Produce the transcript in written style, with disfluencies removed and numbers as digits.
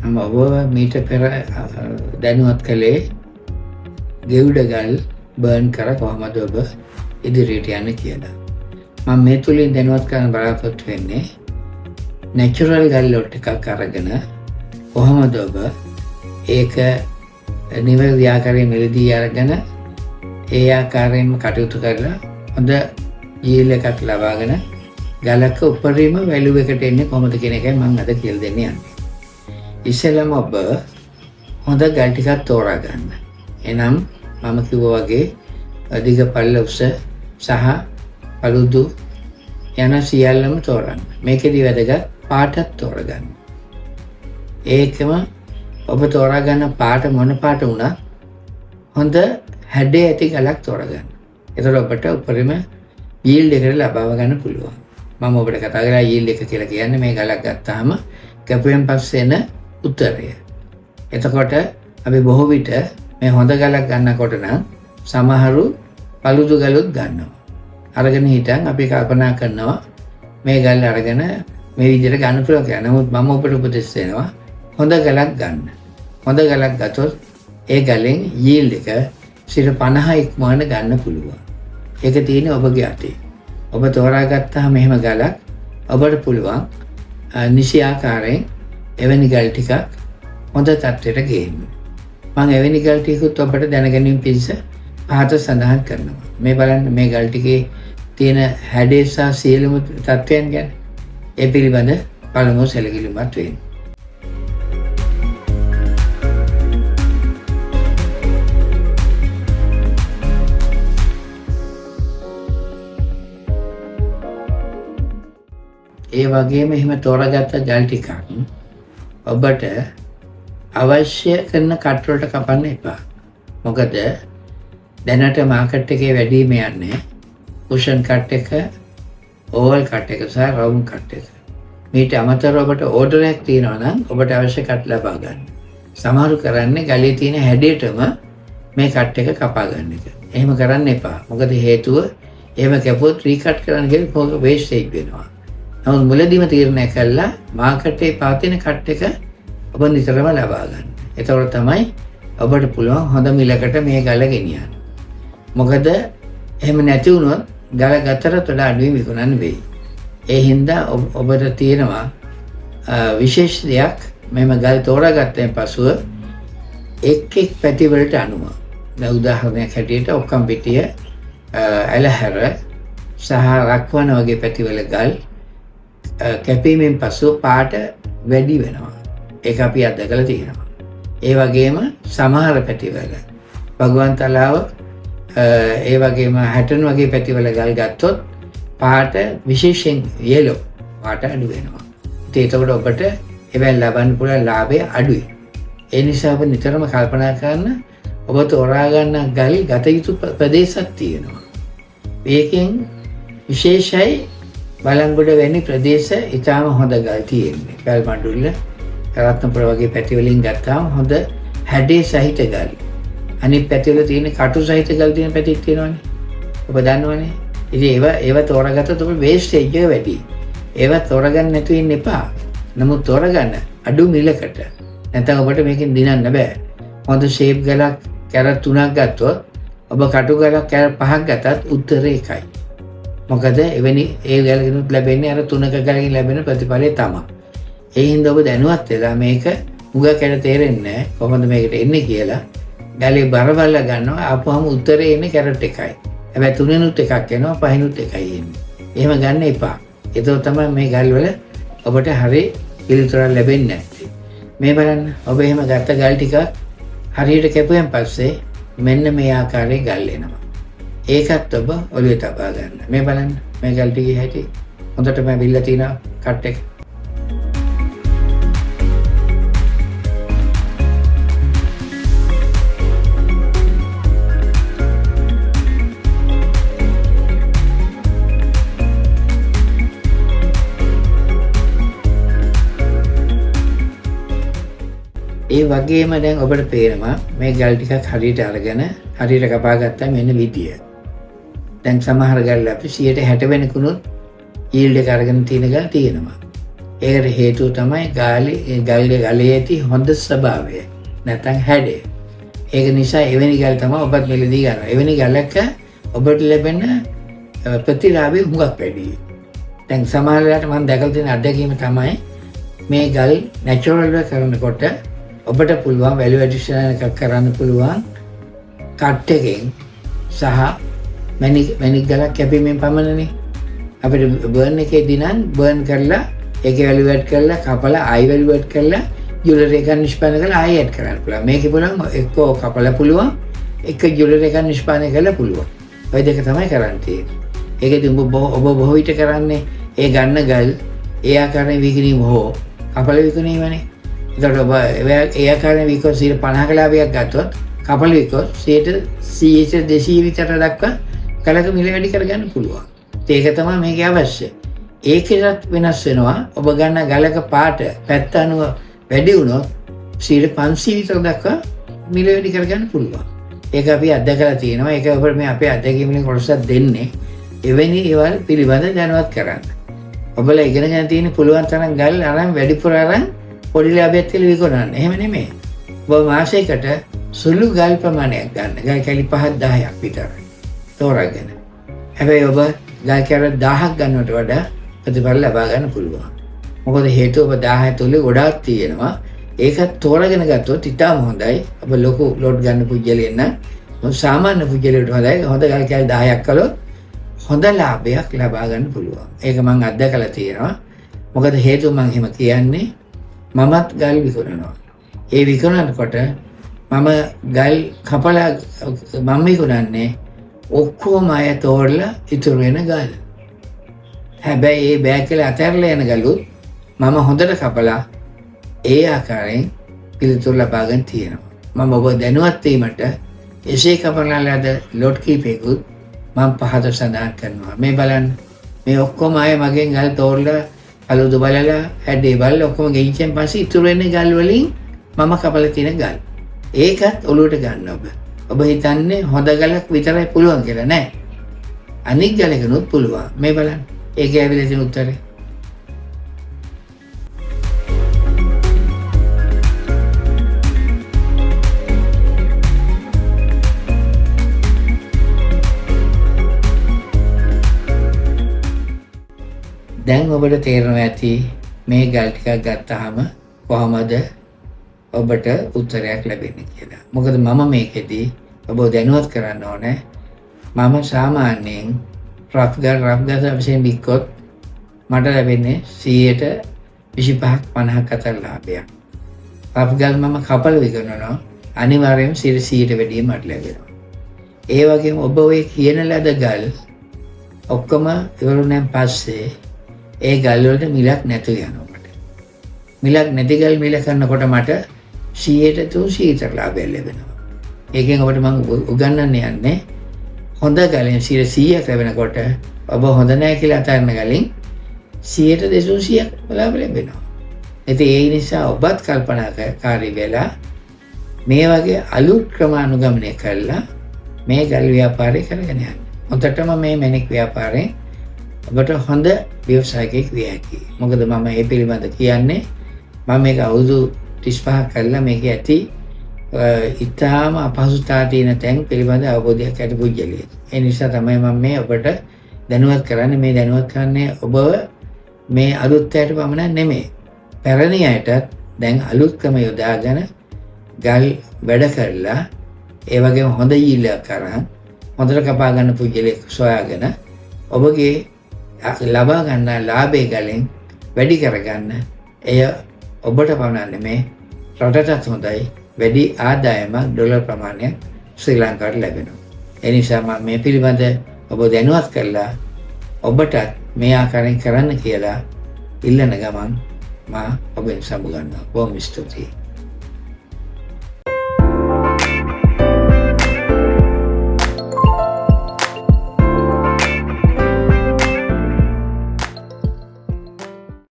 මම ඔබ මීට පෙර දැනුවත් කළේ ගෙවුඩ ගල් බර්න් කර කොහොමද ඔබ ඉදිරියට යන්න කියලා. මම මේ තුලින් දැනුවත් කරන්න බලාපොරොත්තු වෙන්නේ නැචරල් ගල් ලොට් එකක් අරගෙන කොහොමද ඔබ ඒක නිවැරදි ආකාරයෙන් මෙලදී අරගෙන ඒ ආකාරයෙන්ම කටයුතු කරලා හොඳ yield එකක් ලබාගෙන ගලක උපරිම වැලියු එකට එන්නේ කොහොමද කියන එකයි මම අද කියලා දෙන්න යන්නේ. ඉස්සෙල්ලාම ඔබ හොඳ ගල් ටිකක් තෝරා ගන්න. එනම් මම කිව්වා වගේ අධික පල්ල උස සහ පළුදු යන සියල්ලම තෝරන්න. මේකෙදි වැදගත් පාටක් තෝරගන්න. ඒකම ඔබ තෝරා ගන්න පාට මොන පාට වුණත් හොඳ හැඩය ඇති ගලක් තෝරගන්න. එතකොට ඔබට උපරිම yield එක ලබා ගන්න පුළුවන්. මම ඔබට කතා කරලා yield එක කියලා කියන්නේ මේ ගලක් ගත්තාම කැපුවෙන් පස්සේ එන උත්තරය. එතකොට අපි බොහෝ විට මේ හොඳ ගලක් ගන්නකොට නම් සමහරු පළුදු ගලුත් ගන්නවා. අරගෙන හිටන් අපි කල්පනා කරනවා මේ ගල් අරගෙන මේ විදිහට ගන්න පුළුවන් කියලා. නමුත් මම ඔබට උපදෙස් දෙනවා හොඳ ගලක් ගන්න. හොඳ ගලක් ගත්තොත් ඒ ගලෙන් yield එක 50 ඉක්මවන්න ගන්න පුළුවන්. ඒක තියෙන්නේ ඔබගේ අතේ. ඔබ තෝරාගත්තාම මෙහෙම ගලක් ඔබට පුළුවන් නිසි ආකාරයෙන් එවැනි ගල් ටිකක් හොඳ තත්ත්වයට ගේන්න. මම එවැනි ගල් ටිකකුත් ඔබට දැනගැනීම පිණිස පහත සඳහන් කරනවා. මේ බලන්න මේ ගල් ටිකේ තියෙන හැඩය සහ සියලුම තත්ත්වයන් ගැන ඒ පිළිබඳ පළමුව සැලකිලිමත් වෙන්න. ඒ වගේම එහෙම තෝරාගත්ත ගල් ටිකක් ඔබට අවශ්‍ය කරන කට් වලට කපන්න එපා. මොකද දැනට මාකට් එකේ වැඩිම යන්නේ කුෂන් කට් එක, ඕවල් කට් එක සහ රවුන්ඩ් කට් එක. මේට අමතරව ඔබට ඕඩර් එකක් තියෙනවා නම් ඔබට අවශ්‍ය කට් ලබා ගන්න. සමහරු කරන්නේ ගලේ තියෙන හැඩයටම මේ කට් එක කපා ගන්න එක. එහෙම කරන්න එපා. මොකද හේතුව එහෙම කැපුවොත් රීකට් කරන්න ගියොත් වේස්ටේජ් වෙනවා. නමුත් මුලදීම තීරණය කළා මාකට් එකේ පවතින කට් එක ඔබ නිතරම ලබා ගන්න. එතකොට තමයි ඔබට පුළුවන් හොඳ මිලකට මේ ගල ගෙනියන්න. මොකද එහෙම නැති වුණොත් ගල ගතරට වඩා අඩුවෙන් විකුණන්න වෙයි. ඒ හින්දා ඔබට තියෙනවා විශේෂ දෙයක් මෙම ගල් තෝරාගත්තෙන් පසුව එක් පැති වලට අනුව. දැන් උදාහරණයක් හැටියට ඔක්කම් පිටිය, ඇලහැර සහ රක්වන වගේ පැතිවල ගල් කැපීමෙන් පසු පාට වැඩි වෙනවා. ඒක අපි අත්දකලා තියෙනවා. ඒ වගේම සමහර පැතිවල භගවන් තලාව ඒ වගේම හැටන් වගේ පැතිවල ගල් ගත්තොත් පාට විශේෂයෙන් yellow පාට අඩු වෙනවා. ඉතින් ඒකට ඔබට එවෙන් ලබන්න පුළුවන් ලාභය අඩුයි. ඒ නිසා ඔබ නිතරම කල්පනා කරන්න ඔබ තෝරා ගන්න ගල් ගත යුතු ප්‍රදේශයක් තියෙනවා. මේකෙන් විශේෂයි බලංගොඩ වැනි ප්‍රදේශ ඉතාම හොඳ ගල් තියෙන්නේ. පැල්මඩුල්ල, රත්නපුර වගේ පැතිවලින් ගත්තාම හොඳ හැඩේ සහිත ගල්. අනිත් පැතිවල තියෙන කටු සහිත ගල් තියෙන පැතිත් තියෙනවනේ. ඔබ දන්නවනේ. ඉතින් ඒවා තෝරාගත්තොත් ඔබ වේස්ටේජ් එක වැඩි. ඒවා තෝරාගන්න නැතුව ඉන්න එපා. නමුත් තෝරාගන්න අඩු මිලකට. නැත්නම් ඔබට මේකෙන් දිනන්න බෑ. හොඳ ෂේප් ගලක් කැරට් 3ක් ගත්තොත් ඔබ කටු ගලක් කැරට් 5ක් ගත්තත් උත්තරේ එකයි. මොකද එවැනි ඒ ගලකිනුත් ලැබෙන්නේ අර 3ක ගලකින් ලැබෙන ප්‍රතිඵලය තමයි. ඒ හින්දා ඔබ දැනුවත් වෙලා මේක මුගක් කැර තේරෙන්නේ නැහැ කොහොමද මේකට එන්නේ කියලා. ගලේ බර බලලා ගන්නවා ආපුවම උත්තරේ එන්නේ කැරට් එකයි. හැබැයි 3නුත් එකක් එනවා 5නුත් එකයි එන්නේ. එහෙම ගන්න එපා. ඒක තමයි මේ ගල් වල ඔබට හරිය පිළිතුරක් ලැබෙන්නේ නැත්තේ. මේ බලන්න ඔබ එහෙම ගත්ත ගල් ටික හරියට කැපුවෙන් පස්සේ මෙන්න මේ ආකාරයේ ගල් එනවා. ඒකත් ඔබ ඔළුවේ තබා ගන්න. මේ බලන්න මේ ගල් ටිකේ හැටි හොඳටම බිල්ල තියෙන කට් එක. ඒ වගේම දැන් ඔබට පේනවා මේ ගල් ටිකක් හරියට අරගෙන හරියට කපා ගත්තා මෙන්න විදිය. දැන් සමහර ගල් අපි 60 වෙනකුණුත් yield එක අරගෙන තියෙන ගල් තියෙනවා. ඒකට හේතුව තමයි ගල්ගේ ගලේ ඇති හොඳ ස්වභාවය නැත්නම් හැඩය. ඒක නිසා එවැනි ගල් තමයි ඔබත් මෙලදී ගන්න. එවැනි ගලක ඔබට ලැබෙන ප්‍රතිලාභය හුඟක් වැඩි. දැන් සමහර වෙලාවට මම දැකලා තියෙන අත්දැකීම තමයි මේ ගල් නැචරල් වේ කරනකොට ඔබට පුළුවන් වැලියු ඇඩිෂන් එකක් කරන්න පුළුවන් කට් එකෙන් සහ මැණික් ගලක් කැපීමෙන් පමණනේ. අපිට බර්න් එකේදී නම් බර්න් කරලා ඒක වැලියු ඇඩ් කරලා කපලා ආයි වැලියු ඇඩ් කරලා ජුවලරි එකක් නිෂ්පාදනය කරලා ආයි ඇඩ් කරන්න පුළුවන්. මේකේ පුළුවන් එක්කෝ කපලා පුළුවන් එක ජුවලරි එකක් නිෂ්පාදනය කරලා පුළුවන්. ඔය දෙක තමයි කරන්න තියෙන්නේ. ඒකෙදි ඔබ බොහෝ විට කරන්නේ ඒ ගන්න ගල් ඒ ආකාරයෙන් විකිණීම හෝ කපල විකුණීමනේ. ඒකට ඔබ ඒ ආකාරයෙන් විකුණ 50ක ලාභයක් ගත්තොත් කපල විකුණ 100 200 විතර දක්වා කලක මිල වැඩි කරගන්න පුළුවන්. ඒක තමයි මේකේ අවශ්‍ය. ඒකෙත් වෙනස් වෙනවා. ඔබ ගන්න ගලක පාට පැත්ත අනුව වැඩි වුණොත් 500 විතර දක්වා මිල වැඩි කරගන්න පුළුවන්. ඒක අපි අත්දැකලා තියෙනවා. ඒක ඔබට මේ අපේ අත්දැකීම් කොටසක් දෙන්නේ එවැනි ඒවල් පිළිබඳ දැනුවත් කරන්න. ඔබලා ඉගෙන ගන්න තියෙන පුළුවන් තරම් ගල් අරන් වැඩිපුර අරන් පොඩි ලාභයක් කියලා විකුණන්න. එහෙම නෙමෙයි. ඔබ මාසයකට සුළු ගල් ප්‍රමාණයක් ගන්න. ගල් කැලි 5-10ක් විතර තෝරාගෙන. හැබැයි ඔබ ගල් කැලි 1000ක් ගන්නවට වඩා ප්‍රතිඵල ලබා ගන්න පුළුවන්. මොකද හේතුව ඔබ 1000 තුල ගොඩාක් තියෙනවා. ඒකත් තෝරාගෙන ගත්තොත් ඉතාම හොඳයි. ඔබ ලොකු ලෝඩ් ගන්න පුජ්‍යලෙන් නම් සාමාන්‍ය පුජ්‍යලයට හොඳයි. හොඳ ගල් කැලි 10ක් කළොත් හොඳ ලාභයක් ලබා ගන්න පුළුවන්. ඒක මම අත්දැකලා තියෙනවා. මොකද හේතුව මම එහෙම කියන්නේ මමත් ගල් විකුණනවා. ඒ විකුණනකොට මම ගල් කපලා මම විකුණන්නේ ඔක්කොම අය තෝරලා ඉතුරු වෙන ගල්. හැබැයි ඒ බෑග් වල අතහැරලා යන ගලුත් මම හොඳට කපලා ඒ ආකාරයෙන් පිළිතුරු ලබා ගන්න තියෙනවා. මම ඔබ දැනුවත් වීමට එසේ කපලා ලද ලොට් කීපයකුත් මම පහත සඳහන් කරනවා. මේ බලන්න මේ ඔක්කොම අය මගෙන් ගල් තෝරලා අලුදු බලලා හැඩේ බලලා ඔක්කොම ගෙයිච්චෙන් පස්සේ ඉතුරු වෙන ගල් වලින් මම කපලා තියෙන ගල්. ඒකත් ඔලුවට ගන්න ඔබ. ඔබ හිතන්නේ හොඳ ගලක් විතරයි පුළුවන් කියලා නෑ. අනික් ගලකනොත් පුළුවන්. මේ බලන්න. ඒකේ ඇවිල්ලා තියෙන උත්තරේ. දැන් ඔබට තේරෙනවා ඇති මේ ගල් ටිකක් ගත්තාම කොහොමද ඔබට උත්තරයක් ලැබෙන්නේ කියලා. මොකද මම මේකෙදී ඔබ දැනුවත් කරන්න ඕනේ. මම සාමාන්‍යයෙන් රෆ් ගල් වශයෙන් වික්කොත් මට ලැබෙන්නේ 25ක් 50ක් අතර ලාභයක්. රෆ් ගල් මම කපල විකුණනවා අනිවාර්යයෙන්ම 100ට වැඩිය මට ලැබෙනවා. ඒ වගේම ඔබ ඔය කියන ලද ගල් ඔක්කොම ඉවරුණාන් පස්සේ ඒ ගල් වලට මිලක් නැතු යනවා මට. මිලක් නැති ගල් මිල කරනකොට මට 100ට 300 විතර ලාභය ලැබෙනවා. ඒකෙන් ඔබට මම උගන්වන්න යන්නේ හොඳ ගලෙන් 100ක් ලැබෙනකොට ඔබ හොඳ නැහැ කියලා අතාරන ගලෙන් 100ට 200ක් ලාභ ලැබෙනවා. ඉතින් ඒ නිසා ඔබත් කල්පනාකාරී වෙලා මේ වගේ අලුත් ක්‍රම අනුගමනය කරලා මේ ගල් ව්‍යාපාරය කරගෙන යන්න. හොඳටම මේ මැණික් ව්‍යාපාරයෙන් ඔබට හොඳ ව්‍යවසායකයෙක් විය හැකියි. මොකද මම මේ පිළිබඳ කියන්නේ මම මේක අවුරුදු 35ක් කරලා මේක ඇති ඉතාම අපහසුතාව තියෙන තැන් පිළිබඳ අවබෝධයක් ඇති පුජ්‍යලියෙක්. ඒ නිසා තමයි මම මේ ඔබට දැනුවත් කරන්නේ. මේ දැනුවත් කරන්නේ ඔබ මේ අලුත් අයට පමණක් නෙමෙයි. පැරණි අයටත් දැන් අලුත් ක්‍රම යොදාගෙන ගල් වැඩ කරලා ඒ වගේම හොඳ ඊළයක් කරන් හොඳට කපා ගන්න පුජ්‍යලියෙක් සොයාගෙන ඔබගේ ලබා ගන්න ලාභය ගලෙන් වැඩි කරගන්න. එය ඔබට පමණක් නෙමෙයි රටටත් හොඳයි. වැඩි ආදායමක් ඩොලර් ප්‍රමාණයක් ශ්‍රී ලංකාවට ලැබෙනවා. ඒ නිසා මම මේ පිළිබඳ ඔබ දැනුවත් කරලා ඔබටත් මේ ආකාරයෙන් කරන්න කියලා ඉල්ලන ගමන් මා ඔබෙන් සමුගන්නවා. බොහොම ස්තුතියි.